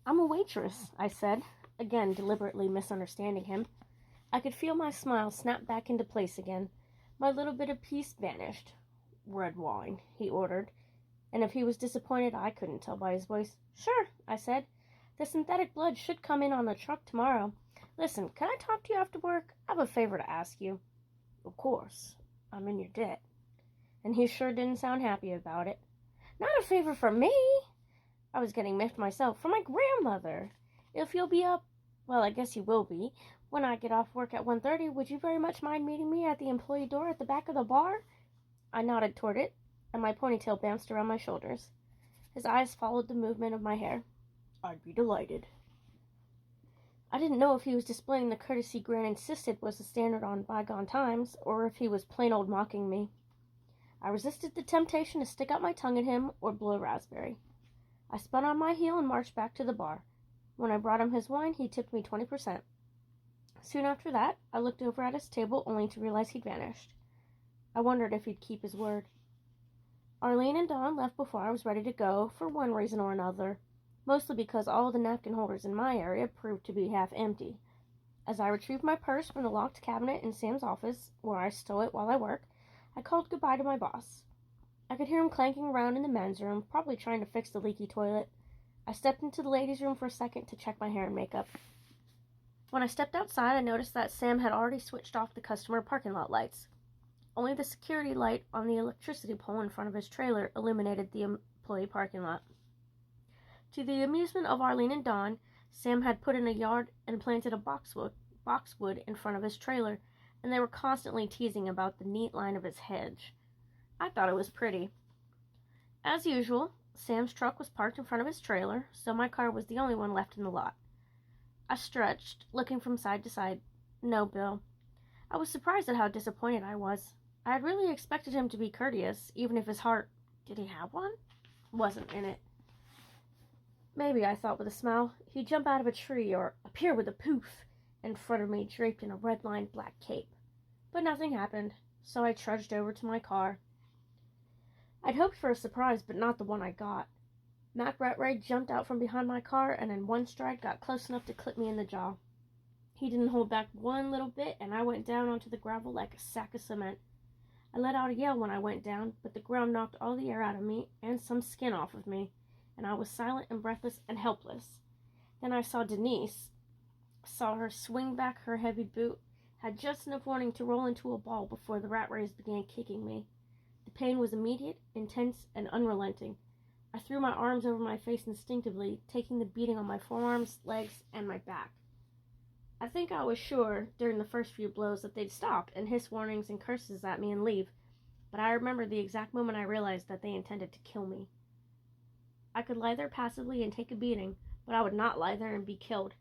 I'm a waitress, I said, again deliberately misunderstanding him. I could feel my smile snap back into place again. My little bit of peace vanished. Red wine, he ordered, and if he was disappointed, I couldn't tell by his voice. Sure, I said. The synthetic blood should come in on the truck tomorrow. Listen, can I talk to you after work? I have a favor to ask you. Of course. I'm in your debt. And he sure didn't sound happy about it. Not a favor for me. I was getting miffed myself. For my grandmother. If you'll be up, well, I guess you will be, when I get off work at 1:30, would you very much mind meeting me at the employee door at the back of the bar? I nodded toward it, and my ponytail bounced around my shoulders. His eyes followed the movement of my hair. I'd be delighted. I didn't know if he was displaying the courtesy Gran insisted was the standard on bygone times, or if he was plain old mocking me. I resisted the temptation to stick out my tongue at him or blow a raspberry. I spun on my heel and marched back to the bar. When I brought him his wine, he tipped me 20%. Soon after that, I looked over at his table only to realize he'd vanished. I wondered if he'd keep his word. Arlene and Dawn left before I was ready to go, for one reason or another, mostly because all the napkin holders in my area proved to be half empty. As I retrieved my purse from the locked cabinet in Sam's office, where I stow it while I work, I called goodbye to my boss. I could hear him clanking around in the men's room, probably trying to fix the leaky toilet. I stepped into the ladies' room for a second to check my hair and makeup. When I stepped outside, I noticed that Sam had already switched off the customer parking lot lights. Only the security light on the electricity pole in front of his trailer illuminated the employee parking lot. To the amusement of Arlene and Dawn, Sam had put in a yard and planted a boxwood in front of his trailer, and they were constantly teasing about the neat line of his hedge. I thought it was pretty. As usual, Sam's truck was parked in front of his trailer, so my car was the only one left in the lot. I stretched, looking from side to side. No Bill. I was surprised at how disappointed I was. I had really expected him to be courteous, even if his heart, did he have one, wasn't in it. Maybe, I thought with a smile, he'd jump out of a tree or appear with a poof in front of me draped in a red-lined black cape. But nothing happened, so I trudged over to my car. I'd hoped for a surprise, but not the one I got. Mac Rattray jumped out from behind my car and in one stride got close enough to clip me in the jaw. He didn't hold back one little bit, and I went down onto the gravel like a sack of cement. I let out a yell when I went down, but the ground knocked all the air out of me and some skin off of me, and I was silent and breathless and helpless. Then I saw Denise, saw her swing back her heavy boot, had just enough warning to roll into a ball before the Rattrays began kicking me. The pain was immediate, intense, and unrelenting. I threw my arms over my face instinctively, taking the beating on my forearms, legs, and my back. I think I was sure, during the first few blows, that they'd stop and hiss warnings and curses at me and leave, but I remember the exact moment I realized that they intended to kill me. I could lie there passively and take a beating, but I would not lie there and be killed.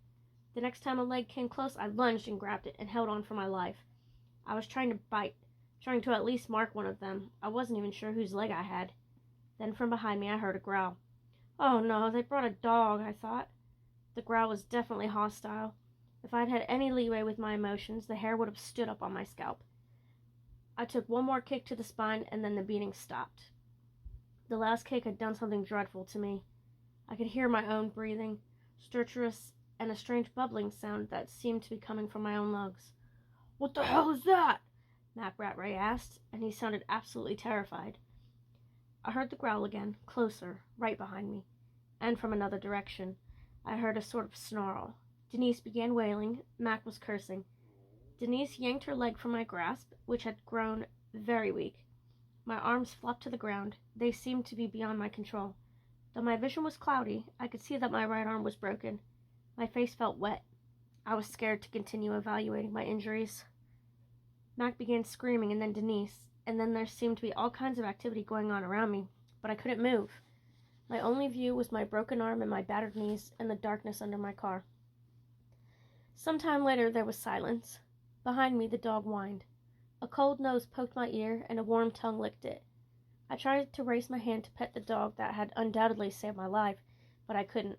The next time a leg came close, I lunged and grabbed it and held on for my life. I was trying to bite, trying to at least mark one of them. I wasn't even sure whose leg I had. Then from behind me I heard a growl. Oh no, they brought a dog, I thought. The growl was definitely hostile. If I'd had any leeway with my emotions, the hair would have stood up on my scalp. I took one more kick to the spine, and then the beating stopped. The last kick had done something dreadful to me. I could hear my own breathing, stertorous, and a strange bubbling sound that seemed to be coming from my own lungs. "What the hell is that?" Mac Rattray asked, and he sounded absolutely terrified. I heard the growl again, closer, right behind me, and from another direction. I heard a sort of snarl. Denise began wailing. Mac was cursing. Denise yanked her leg from my grasp, which had grown very weak. My arms flopped to the ground. They seemed to be beyond my control. Though my vision was cloudy, I could see that my right arm was broken. My face felt wet. I was scared to continue evaluating my injuries. Mac began screaming, and then Denise, and then there seemed to be all kinds of activity going on around me, but I couldn't move. My only view was my broken arm and my battered knees and the darkness under my car. Some time later there was silence. Behind me the dog whined. A cold nose poked my ear, and a warm tongue licked it. I tried to raise my hand to pet the dog that had undoubtedly saved my life, but I couldn't.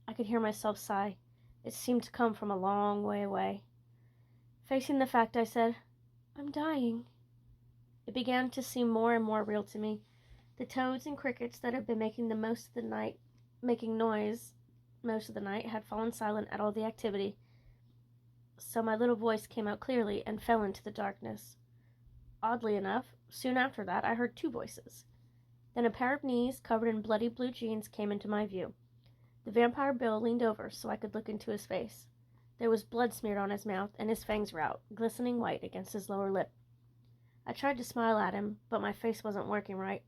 I could hear myself sigh. It seemed to come from a long way away. Facing the fact, I said, "I'm dying." It began to seem more and more real to me. The toads and crickets that had been making the most of the night, making noise, most of the night had fallen silent at all the activity, so my little voice came out clearly and fell into the darkness. Oddly enough, soon after that I heard two voices. Then a pair of knees covered in bloody blue jeans came into my view. The vampire Bill leaned over so I could look into his face. There was blood smeared on his mouth, and his fangs were out, glistening white against his lower lip. I tried to smile at him, but my face wasn't working right.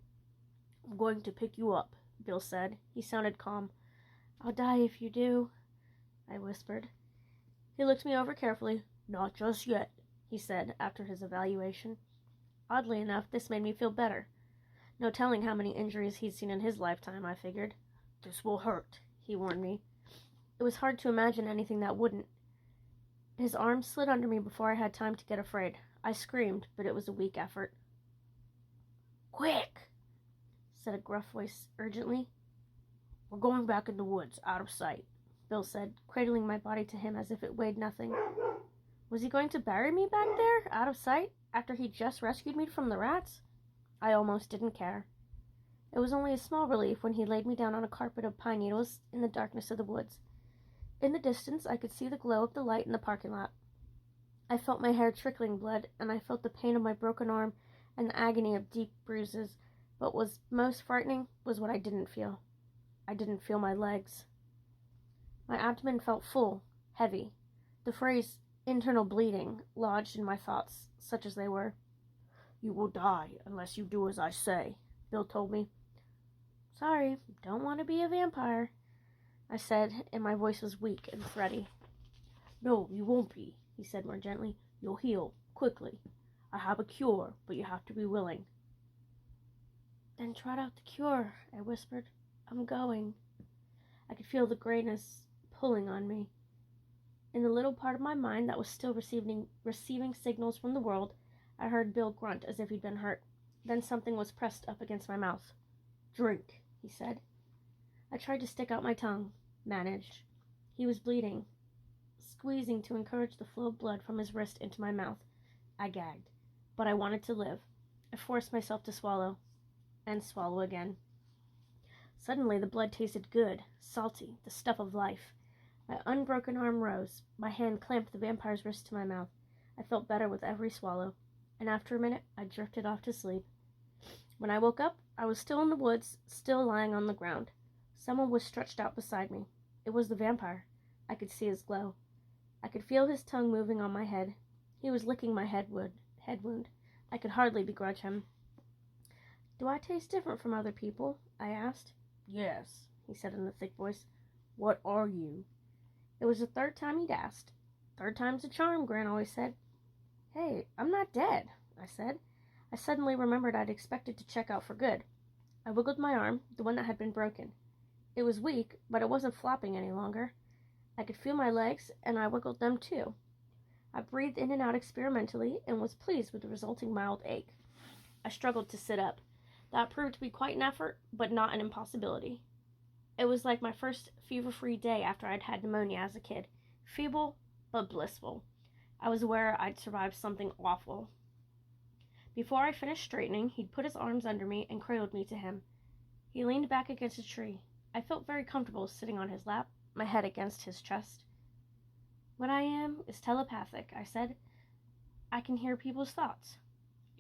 "I'm going to pick you up," Bill said. He sounded calm. "I'll die if you do," I whispered. He looked me over carefully. "Not just yet," he said after his evaluation. Oddly enough, this made me feel better. No telling how many injuries he'd seen in his lifetime, I figured. "This will hurt," he warned me. It was hard to imagine anything that wouldn't. His arm slid under me before I had time to get afraid. I screamed, but it was a weak effort. "Quick!" said a gruff voice urgently. "We're going back in the woods, out of sight," Bill said, cradling my body to him as if it weighed nothing. Was he going to bury me back there, out of sight, after he'd just rescued me from the rats? I almost didn't care. It was only a small relief when he laid me down on a carpet of pine needles in the darkness of the woods. In the distance, I could see the glow of the light in the parking lot. I felt my hair trickling blood, and I felt the pain of my broken arm and the agony of deep bruises, but what was most frightening was what I didn't feel. I didn't feel my legs. My abdomen felt full, heavy. The phrase internal bleeding lodged in my thoughts, such as they were. "You will die unless you do as I say," Bill told me. "Sorry, don't want to be a vampire," I said, and my voice was weak and thready. "No, you won't be," he said more gently. "You'll heal, quickly. I have a cure, but you have to be willing." "Then trot out the cure," I whispered. "I'm going." I could feel the grayness pulling on me. In the little part of my mind that was still receiving signals from the world, I heard Bill grunt as if he'd been hurt. Then something was pressed up against my mouth. "Drink," he said. I tried to stick out my tongue. Managed. He was bleeding, squeezing to encourage the flow of blood from his wrist into my mouth. I gagged, but I wanted to live. I forced myself to swallow, and swallow again. Suddenly the blood tasted good, salty, the stuff of life. My unbroken arm rose. My hand clamped the vampire's wrist to my mouth. I felt better with every swallow, and after a minute I drifted off to sleep. When I woke up, I was still in the woods, still lying on the ground. Someone was stretched out beside me. It was the vampire. I could see his glow. I could feel his tongue moving on my head. He was licking my head wound. I could hardly begrudge him. "Do I taste different from other people?" I asked. "Yes," he said in a thick voice. "What are you?" It was the third time he'd asked. "Third time's a charm," Gran always said. "Hey, I'm not dead," I said. I suddenly remembered I'd expected to check out for good. I wiggled my arm, the one that had been broken. It was weak, but it wasn't flopping any longer. I could feel my legs, and I wiggled them too. I breathed in and out experimentally and was pleased with the resulting mild ache. I struggled to sit up. That proved to be quite an effort, but not an impossibility. It was like my first fever-free day after I'd had pneumonia as a kid. Feeble, but blissful. I was aware I'd survived something awful. Before I finished straightening, he'd put his arms under me and cradled me to him. He leaned back against a tree. I felt very comfortable sitting on his lap, my head against his chest. "What I am is telepathic," I said. "I can hear people's thoughts."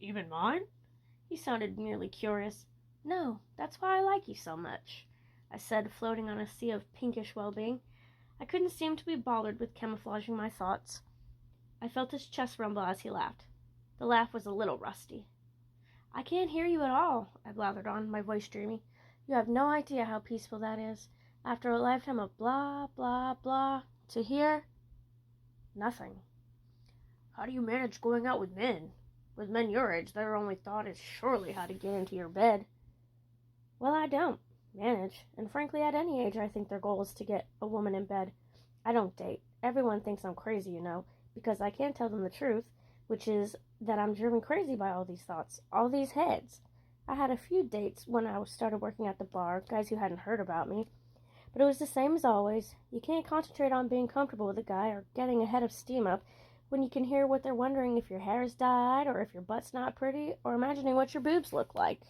"Even mine?" He sounded merely curious. "No, that's why I like you so much," I said, floating on a sea of pinkish well-being. I couldn't seem to be bothered with camouflaging my thoughts. I felt his chest rumble as he laughed. The laugh was a little rusty. "I can't hear you at all," I blathered on, my voice dreamy. "You have no idea how peaceful that is. After a lifetime of blah, blah, blah, to hear nothing." "How do you manage going out with men? With men your age, their only thought is surely how to get into your bed." "Well, I don't manage, and frankly, at any age, I think their goal is to get a woman in bed. I don't date. Everyone thinks I'm crazy, you know, because I can't tell them the truth, which is that I'm driven crazy by all these thoughts, all these heads. I had a few dates when I started working at the bar, guys who hadn't heard about me, but it was the same as always. You can't concentrate on being comfortable with a guy or getting a head of steam up when you can hear what they're wondering if your hair's dyed or if your butt's not pretty or imagining what your boobs look like.